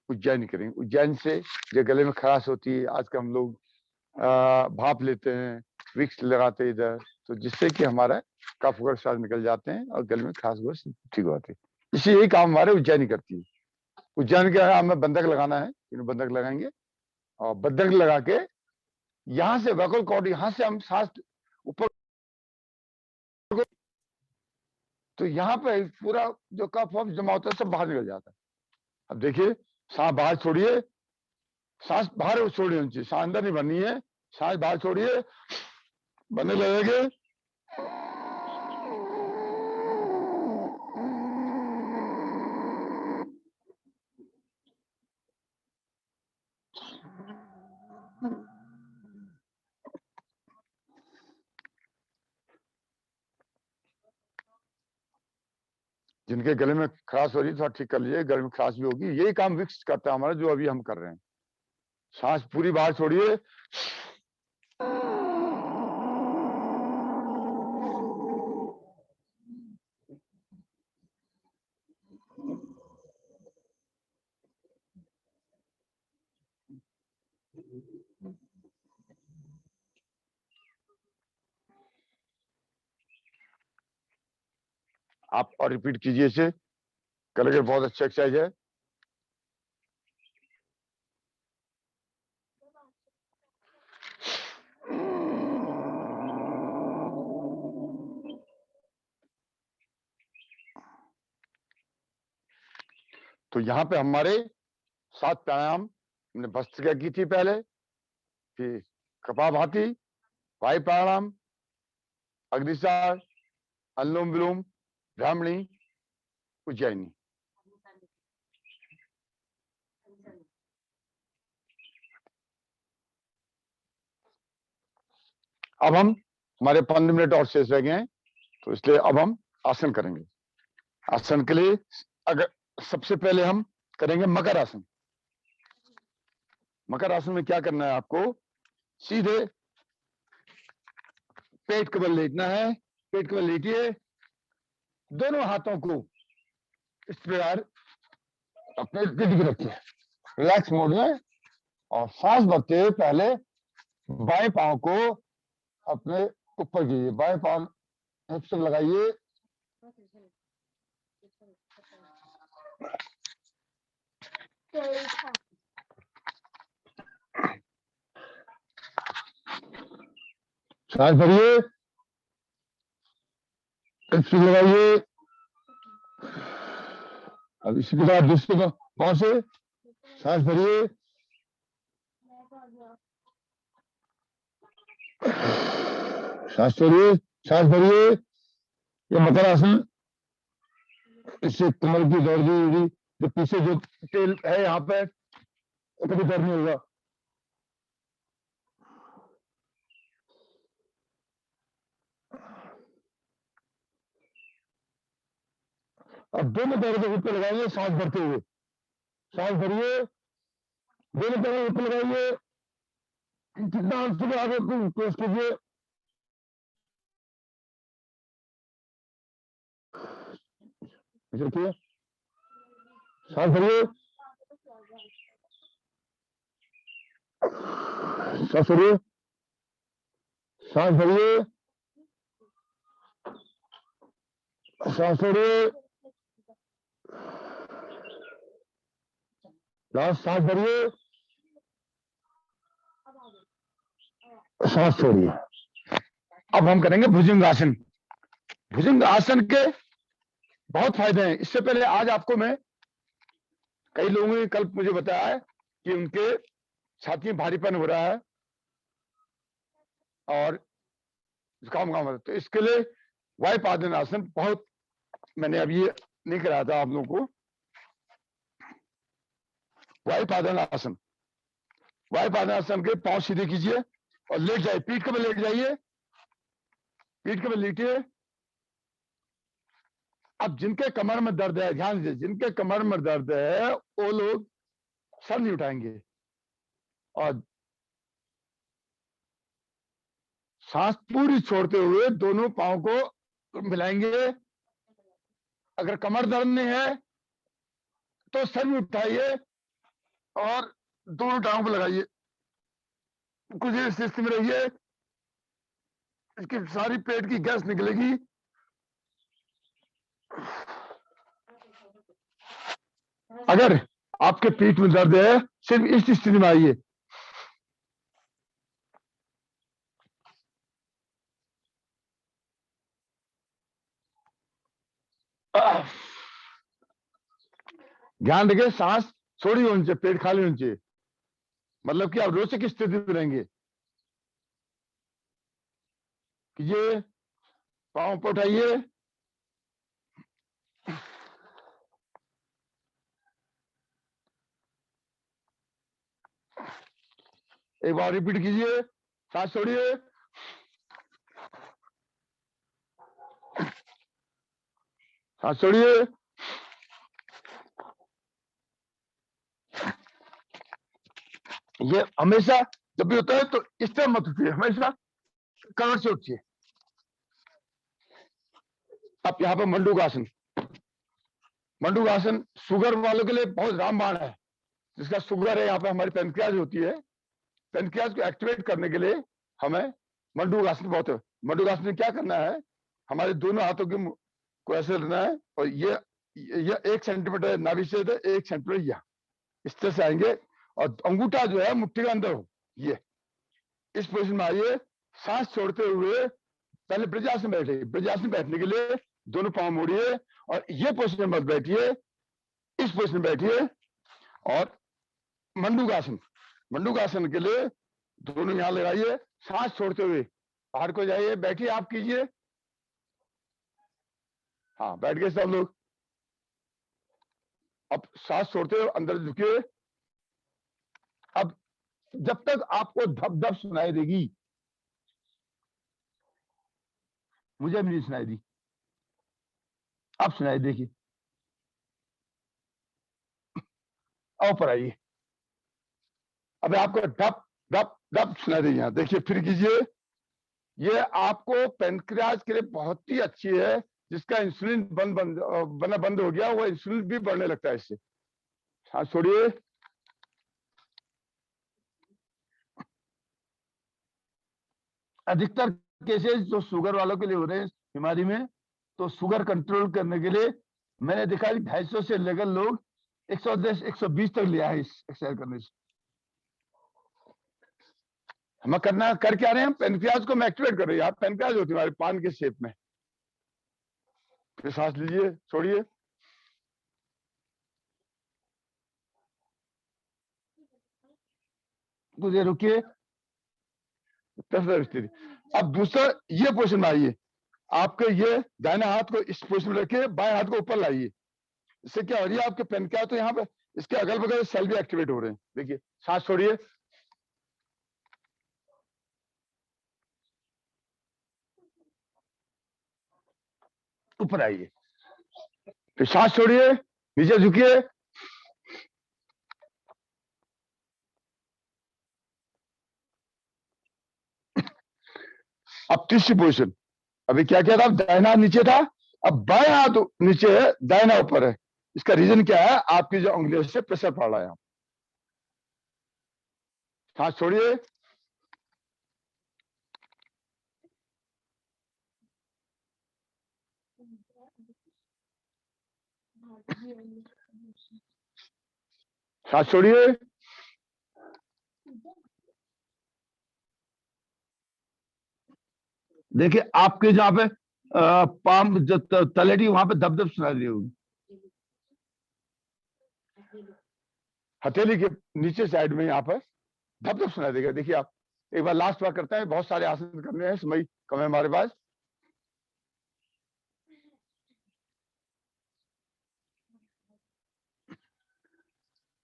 उज्जैन करेंगे। उज्जैन से जो गले में खराश होती है, आज का हम लोग भाप लेते हैं, विक्स लगाते हैं इधर, तो जिससे कि हमारा कफ वगैरह साथ निकल जाते हैं और गले में खराश वगैरह ठीक होती है। इसी यही काम हमारे उज्जैनी करती है। उज्जैन के हमें बंधक लगाना है, बंधक लगाएंगे, और बंधक लगा के यहाँ से वैकल कॉर्ड, यहाँ से हम सांस ऊपर, तो यहाँ पे पूरा जो कफ वफ जमा होता है सब बाहर निकल जाता है। अब देखिए, सांस बाहर छोड़िए, सांस बाहर छोड़नी चाहिए, सांस अंदर नहीं भरनी है, सांस बाहर छोड़िए, बनने लगेंगे। जिनके गले में खराश हो रही है थोड़ा ठीक कर लीजिए, गले में खराश भी होगी। यही काम विक्स करता है हमारा, जो अभी हम कर रहे हैं। सांस पूरी बाहर छोड़िए, आप और रिपीट कीजिए इसे, कल बहुत अच्छा एक्सरसाइज है। तो यहाँ पे हमारे 7 प्राणायाम हमने भस्त्रिका की थी पहले, फिर कपालभाति, वायु प्राणायाम, अग्निसार, अनुलोम विलोम, ब्राह्मणी, उज्जैनी। अब हम हमारे 15 मिनट और शेष रह गए हैं, तो इसलिए अब हम आसन करेंगे। आसन के लिए अगर सबसे पहले हम करेंगे मकर आसन। मकर आसन में क्या करना है आपको, सीधे पेट के बल लेटना है। पेट के बल लेटिए, दोनों हाथों को इस प्रकार अपने गिद्ध पे रखिए, रिलैक्स मोड में, और सांस भरते हुए पहले बाएं पांव को अपने ऊपर कीजिए, बाएं पांव हिप्स पे लगाइए, सांस भरिए, हिप्स पे लगाइए। अब इसी के बाद दूसरे पांव से सांस भरिए, सांस छोड़िए, सांस भरिए। ये मकर आसन, इससे कमर की दर्द, जो पीछे जो तेल है यहाँ पे, कभी दर्द नहीं होगा। अब दोनों पैरों के ऊपर लगाइए, सांस भरते हुए, सांस भरिए, दोनों पैरों के ऊपर लगाइए, जितना सुबह आगे कोशिश कीजिए। देखिए, सांस भरिए, सांस भरिए, सांस भरिए, सांस छोड़िए, लास्ट सांस भरिए, सांस छोड़िए। अब हम करेंगे भुजंग आसन। भुजंग आसन के बहुत फायदे हैं। इससे पहले आज आपको मैं, कई लोगों ने कल मुझे बताया है कि उनके छाती में भारीपन हो रहा है और जुकाम हो रहा है, तो इसके लिए वायुपादन आसन बहुत, मैंने अभी ये नहीं कराया था आप लोगों को। वायुपादन आसन, वायुपादन आसन के पांव सीधे कीजिए और लेट जाइए, पीठ के बल लेट जाइए, पीठ के बल लेटिए। अब जिनके कमर में दर्द है, ध्यान दीजिए, जिनके कमर में दर्द है वो लोग सर नहीं उठाएंगे और सांस पूरी छोड़ते हुए दोनों पांव को मिलाएंगे। अगर कमर दर्द नहीं है तो सर भी उठाइए और दोनों टांगों पर लगाइए, कुछ इस स्थिति में रहिए, इसकी सारी पेट की गैस निकलेगी। अगर आपके पीठ में दर्द है, सिर्फ इस स्थिति में आइए, ध्यान रखिए, सांस छोड़ी होनी चाहिए, पेट खाली होनी चाहिए, मतलब कि आप रोचक स्थिति में रहेंगे। कीजिए, पांव पर उठाइए, एक बार रिपीट कीजिए, सांस छोड़िए, सांस छोड़िए, ये हमेशा जब भी होता है तो इस तरह मत उठिए, हमेशा कमर से उठिए। अब यहाँ पे मंडूक आसन, मंडूक आसन शुगर वालों के लिए बहुत रामबाण है। जिसका शुगर है, यहाँ पे हमारी पेनक्रियाज होती है, पेनक्रियाज को एक्टिवेट करने के लिए हमें मंडूक आसन बहुत है। मंडूक आसन में क्या करना है, हमारे दोनों हाथों की को ऐसे लेना है और ये 1 सेंटीमीटर नाभि से 1 सेंटीमीटर यहाँ इस तरह से आएंगे और अंगूठा जो है मुट्ठी के अंदर हो, ये इस पोजीशन में आइए। सांस छोड़ते हुए पहले ब्रजासन बैठे, ब्रजासन बैठने के लिए दोनों पांव मोड़िए और ये पोजीशन मत बैठिए, इस पोजीशन बैठिए। और मंडूकासन, मंडूकासन के लिए दोनों यहां लगाइए, सांस छोड़ते हुए बाहर को जाइए, बैठिए, आप कीजिए। हाँ, बैठ गए सब लोग। अब सांस छोड़ते हुए अंदर झुकिए। अब जब तक आपको धप धप सुनाई देगी, मुझे भी नहीं सुनाई दी, अब सुनाई देखिए। ऊपर आइए, अब आपको धप धप धप सुनाई देगी। यहाँ देखिए, फिर कीजिए। ये आपको पेनक्रियाज के लिए बहुत ही अच्छी है, जिसका इंसुलिन बना बंद हो गया, वो इंसुलिन भी बढ़ने लगता है इससे। सांस छोड़िए। अधिकतर केसेस जो शुगर वालों के लिए हो रहे हैं बीमारी में, तो शुगर कंट्रोल करने के लिए मैंने देखा 250 से लेकर लोग 110 120 तक लिया है इस एक्सरसाइज करने से। हम करना कर क्या रहे हैं, पेनक्रियाज को हम एक्टिवेट कर रहे हैं। पेनक्रियाज होती है हमारे पान के शेप में। फिर सांस लीजिए, छोड़िए। कुछ देर रुकिए। अब दूसरा ये पोजीशन में आइए। आपके ये दाहिने हाथ को इस पोजीशन में रखिए, बाएं हाथ को ऊपर लाइए। इससे क्या हो रही है, आपके पेनक्रियाज तो यहाँ पे इसके अगल बगल सेल भी एक्टिवेट हो रहे हैं। देखिए, सांस छोड़िए। ऊपर आइए, फिर सांस छोड़िए, नीचे झुकिए। अब तीसरी पोजीशन। अभी क्या किया था, दाहिना हाथ नीचे था, अब बाएं हाथ नीचे है, दाहिना ऊपर है। इसका रीजन क्या है, आपकी जो उंगलियों से प्रेशर पड़ रहा है। सांस छोड़िए। सांस छोड़िए। देखिए, आपके जहां पे पाम जो तलेटी वहां पे दब दब सुनाई दी होगी। हथेली के नीचे साइड में यहाँ पर धप धप सुनाई देगा। देखिए, आप एक बार लास्ट बार करते हैं, बहुत सारे आसन करने हैं, समय कम है हमारे पास।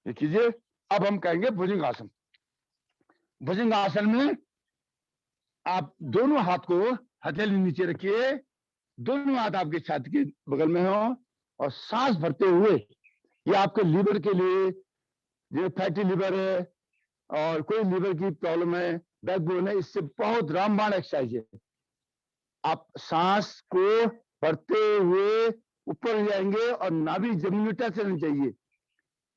ये कीजिए। अब हम कहेंगे भुजंग आसन। भुजंग आसन में आप दोनों हाथ को हथेली नीचे रखिए, दोनों हाथ आपके छाती के बगल में हो और सांस भरते हुए, ये आपके लीवर के लिए, जो फैटी लीवर है और कोई लीवर की प्रॉब्लम है, बैकबोन है, इससे बहुत रामबाण एक्सरसाइज है। आप सांस को भरते हुए ऊपर जाएंगे और नाभि जमीन टच रहनी चाहिए।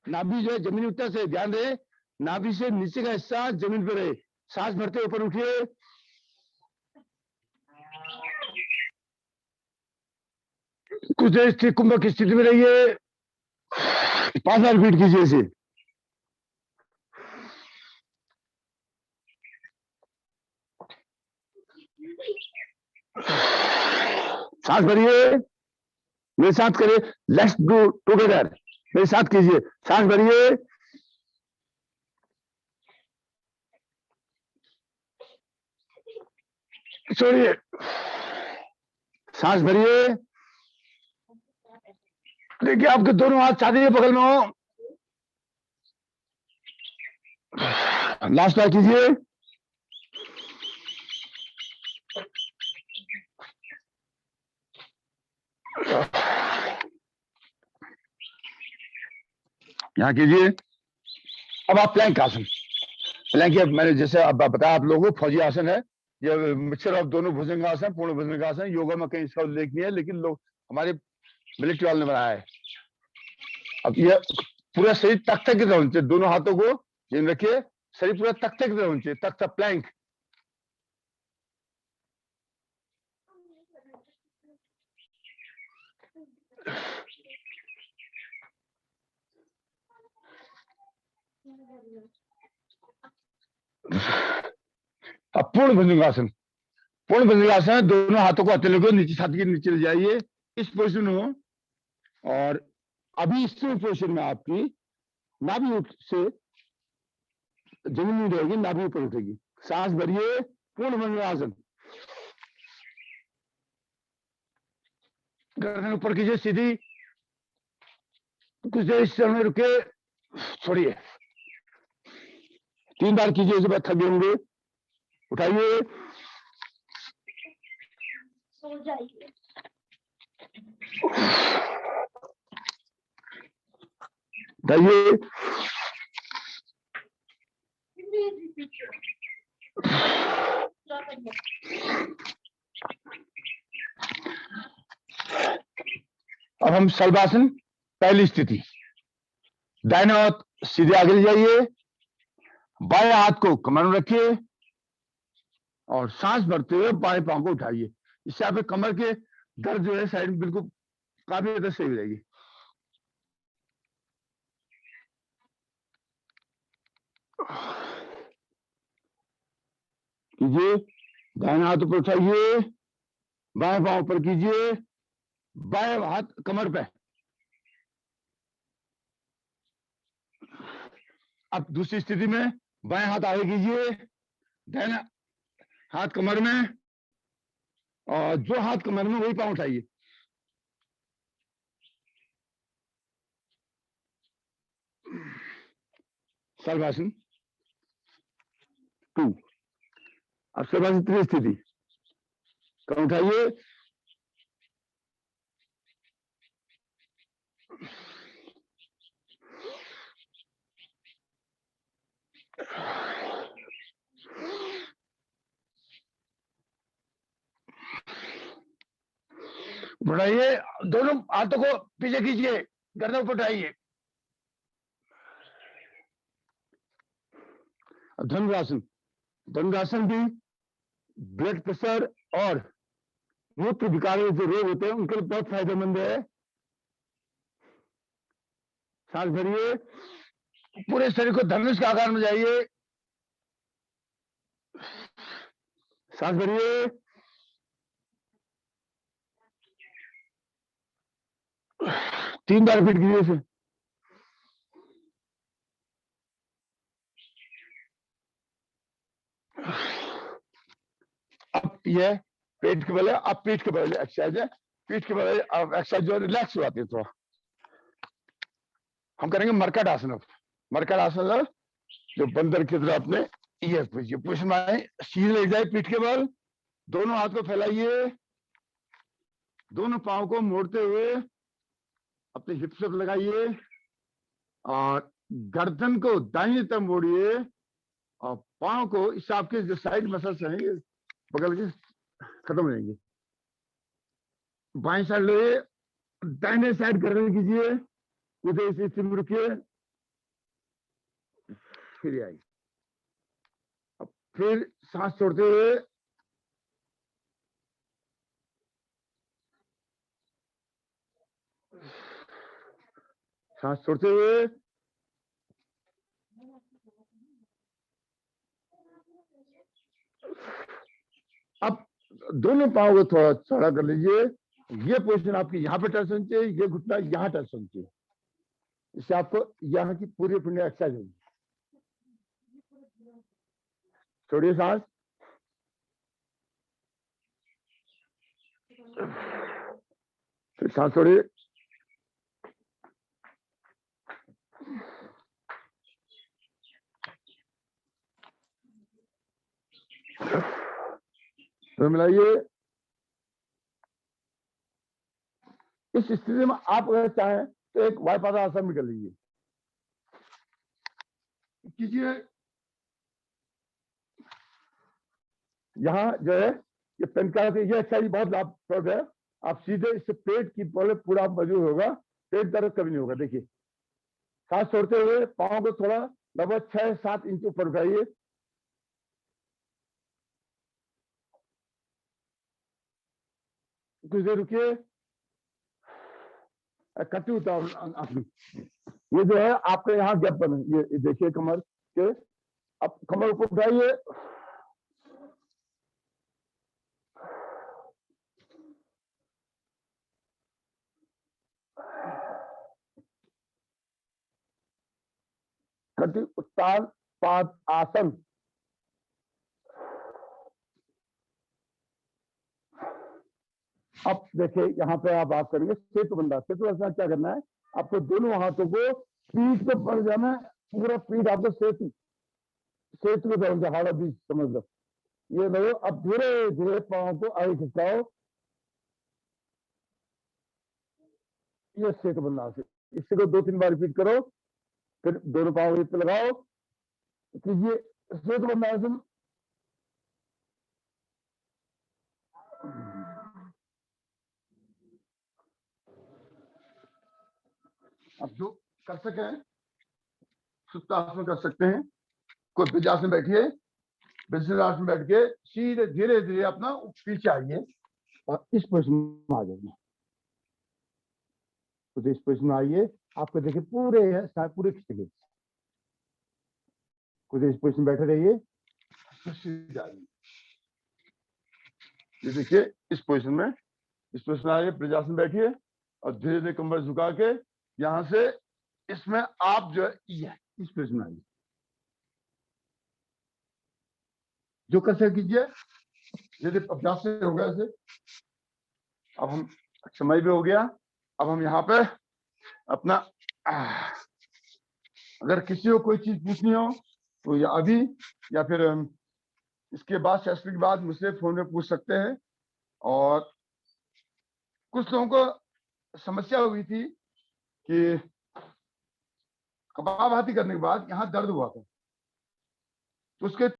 नाभि जो है जमीन टच से, ध्यान रहे, नाभि से नीचे का हिस्सा जमीन पर रहे। सांस भरते ऊपर उठिए। कुछ देर स्थिर कुंभ की स्थिति में रहिए। 5 बार रिपीट कीजिए इसे। सांस भरिए, मेरे साथ करिए। लेट्स डू टुगेदर, मेरे साथ कीजिए। सांस भरिए, छोड़िए, सांस भरिए। देखिए, आपके दोनों हाथ छाती के बगल में हो। लास्ट बार कीजिए। यहां कीजिए। अब आप प्लैंक आसन। प्लैंक मैंने जैसे अब बताया आप लोगों को, फौजी आसन है। ये मिक्सचर ऑफ दोनों भुजंगासन, पूर्ण भुजंगासन। योगा में कहीं इसका उल्लेख नहीं है, लेकिन लोग हमारे मिलिट्री वाले ने बनाया है। अब ये पूरा शरीर तख्ते की तरह होना चाहिए, दोनों हाथों को जिन रखिए, शरीर पूरा तख्ते की तरह होना चाहिए, तख्ता प्लैंक। अब पूर्ण भुजंगासन। पूर्ण भुजंगासन, दोनों हाथों को हथेली को नीचे, छाती के नीचे ले जाइए, इस पोजीशन हो। और अभी इस पोजीशन में आपकी नाभि से जमीन नहीं रहेगी, नाभि ऊपर उठेगी। सांस भरिए, पूर्ण भुजंगासन। गर्दन ऊपर कीजिए सीधी, कुछ देर इस समय रुके, छोड़िए। 3 बार कीजिए, इसके बाद थक जाएंगे। उठाइए, सो जाइए। उठाइए, अब हम शलभासन, पहली स्थिति। दाहिने हाथ सीधे आगे ले जाइए, बाएं हाथ को कमर में रखिए और सांस भरते हुए बाएं पांव को उठाइए। इससे आपके कमर के दर्द जो है साइड में बिल्कुल काफी ज्यादा सही हो जाएगी। कीजिए, दाहिना हाथ ऊपर उठाइए, बाएं पांव ऊपर कीजिए, बाएं हाथ कमर पे। अब दूसरी स्थिति में बाएं हाथ आगे कीजिए, दाहिना हाथ कमर में, और जो हाथ कमर में वही पांव उठाइए। शलभासन 2। अब शलभासन 3 स्थिति, कम उठाइए, बढ़ाइए, दोनों हाथों को पीछे कीजिए, गर्दन ऊपर उठाइए। धनुरासन। धनुरासन भी ब्लड प्रेशर और मूत्र विकार जो रोग होते हैं उनके लिए बहुत फायदेमंद है। सांस भरिए, पूरे शरीर को धनुष के आकार में जाइए। सांस भरिए, तीन बार रिपीट कीजिए इसे। अब यह पेट के बल है, अब पीठ के बल एक्सरसाइज है। पीठ के बल अब एक्सरसाइज जो रिलैक्स हो जाती है थोड़ा। हम करेंगे मरकट आसन। मरकट आसन जो बंदर की तरह अपने ये पोजिशन में आए, सीधे ले जाए पीठ के बल, दोनों हाथ को फैलाइए, दोनों पांव को मोड़ते हुए अपने हिप्स पर लगाइए और गर्दन को दाहिनी तरफ मोड़िए और पांव को इस आपके जो साइड मसल्स हैं ये पकड़ के खत्म हो जाएंगे। बाएं साइड ले, दाहिने साइड गर्दन कीजिए, उधर इसी स्थिति में रुकिए, फिर आइए। अब फिर सांस छोड़ते हुए सांस छोड़ते हुए अब दोनों पांव को थोड़ा चौड़ा कर लीजिए। ये पोजीशन आपकी यहाँ पे टच होनी चाहिए, ये घुटना यहाँ टच होनी चाहिए। इससे आपको यहाँ की पूरी पुण्य एक्सरसाइज होगी। छोड़िए सांस, फिर सांस छोड़िए, तो मिलाइए। इस स्थिति में आप अगर चाहें तो एक वायुपादा आसन भी कर लीजिए। कीजिए, यहाँ जो है ये पेनकास, ये एक्सरसाइज बहुत लाभप्रद है। आप सीधे इससे पेट की बोले पूरा मजबूत होगा, पेट दर्द कभी नहीं होगा। देखिए, सांस छोड़ते हुए पाँव को थोड़ा लगभग 6-7 इंच ऊपर उठाइए, कुछ देर रुकिए, कटी उतार। ये जो है आपके यहाँ गैप बने, ये देखिए कमर के, अब कमर ऊपर उठाइए, कटी उत्तान पाद आसन। अब देखिए यहाँ पे आप बात करेंगे सेतु बंधा। सेतु बंधा क्या करना है, आपको दोनों हाथों को पीठ पे पड़ जाना है, पूरा पीठ आपको सेतु सेतु में समझ, हाड़ा बीच समझ लो। ये लो, अब धीरे धीरे पाँव को आगे खिंचाओ, ये सेतु बंधा से। इसी को 2-3 बार रिपीट करो, फिर दोनों पाँव पे लगाओ, कीजिए सेतु बंधा आसन। अब जो कर सके सुप्तासन कर सकते हैं, कोई वज्रासन बैठिए, वज्रासन बैठ के सीधे धीरे धीरे अपना पीछे आइए और इस पोजीशन में आ जाइए। तो इस पोजीशन में आइए, आपको देखिए पूरे खिंचेंगे। कुछ इस पोजीशन बैठे रहिए, सीधे आइए। ये देखिए इस पोजीशन में आइए, वज्रासन बैठिए और धीरे धीरे कमर झुका के यहाँ से इसमें आप जो है इस पोजीशन में आइए। जो कैसे कीजिए, यदि अभ्यास से हो गया ऐसे। अब हम समय भी हो गया, अब हम यहाँ पे अपना अगर किसी को कोई चीज पूछनी हो तो या अभी या फिर इसके बाद सेशन के बाद मुझसे फोन में पूछ सकते हैं। और कुछ लोगों को समस्या हुई थी कि कपालभाति करने के बाद यहाँ दर्द हुआ था, तो उसके